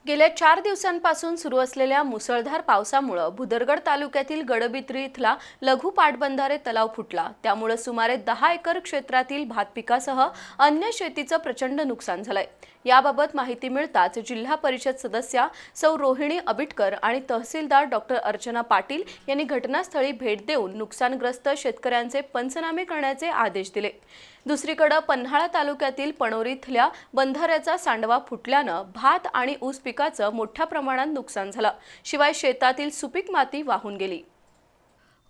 गेल्या 4 दिवसांपासून सुरू असलेल्या मुसळधार पावसामुळे भुदरगड तालुक्यातील गडबित्री इथला लघु पाटबंधारे तलाव फुटला। त्यामुळे सुमारे 10 एकर क्षेत्रातील भात पिकासह अन्य शेतीचं प्रचंड नुकसान झालंय। याबाबत माहिती मिळताच जिल्हा परिषद सदस्या सौ रोहिणी अबिटकर आणि तहसीलदार डॉक्टर अर्चना पाटील यांनी घटनास्थळी भेट देऊन नुकसानग्रस्त शेतकऱ्यांचे पंचनामे करण्याचे आदेश दिले। दुसरीकडे पन्हाळा तालुक्यातील पणोरी इथल्या बंधाऱ्याचा सांडवा फुटल्यानं भात आणि ऊस पिकाचं मोठ्या प्रमाणात नुकसान झालं। शिवाय शेतातील सुपीक माती वाहून गेली।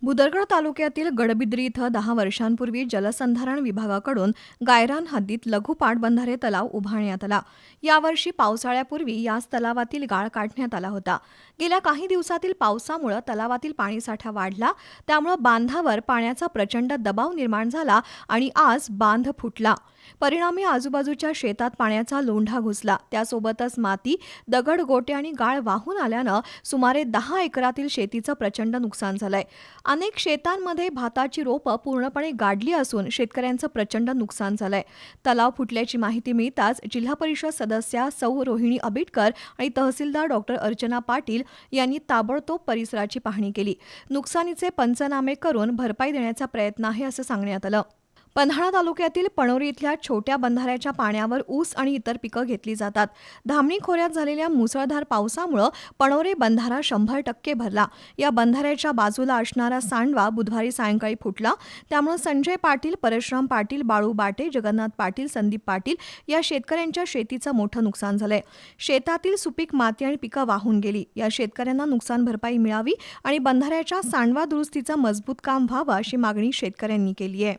भुदरगड तालुक्यातील गडबिद्री इथं 10 वर्षांपूर्वी जलसंधारण विभागाकडून गायरान हद्दीत लघु पाटबंधारे तलाव उभारण्यात आला। यावर्षी पावसाळ्यापूर्वी याच तलावातील गाळ काढण्यात आला होता। गेल्या काही दिवसातील पावसामुळे तलावातील पाणीसाठा वाढला, त्यामुळे बांधावर पाण्याचा प्रचंड दबाव निर्माण झाला आणि आज बांध फुटला। परिणामी आजूबाजूच्या शेतात पाण्याचा लोंढा घुसला। त्यासोबतच माती, दगड, गोटे आणि गाळ वाहून आल्यानं सुमारे 10 एकरातील शेतीचं प्रचंड नुकसान झालंय। अनेक शेतांमध्ये भाताची रोपं पूर्णपणे गाडली असून शेतकऱ्यांचं प्रचंड नुकसान झालंय। तलाव फुटल्याची माहिती मिळताच जिल्हा परिषद सदस्या सौ रोहिणी अबिटकर आणि तहसीलदार डॉक्टर अर्चना पाटील यांनी ताबडतोब परिसराची पाहणी केली। नुकसानीचे पंचनामे करून भरपाई देण्याचा प्रयत्न आहे असं सांगण्यात आलं। पन्हाळा तालुक्यातील पणोरी इथल्या छोट्या बंधाऱ्याच्या पाण्यावर ऊस आणि इतर पिकं घेतली जातात। धामणी खोऱ्यात झालेल्या मुसळधार पावसामुळे पणोरी बंधारा 100% भरला। या बंधाऱ्याच्या बाजूला असणारा सांडवा बुधवारी सायंकाळी फुटला। त्यामुळे संजय पाटील, परशुराम पाटील, बाळू बाटे, जगन्नाथ पाटील, संदीप पाटील या शेतकऱ्यांच्या शेतीचं मोठं नुकसान झालंय। शेतातील सुपीक माती आणि पिकं वाहून गेली। या शेतकऱ्यांना नुकसान भरपाई मिळावी आणि बंधाऱ्याच्या सांडवा दुरुस्तीचं मजबूत काम व्हावं अशी मागणी शेतकऱ्यांनी केली आहे।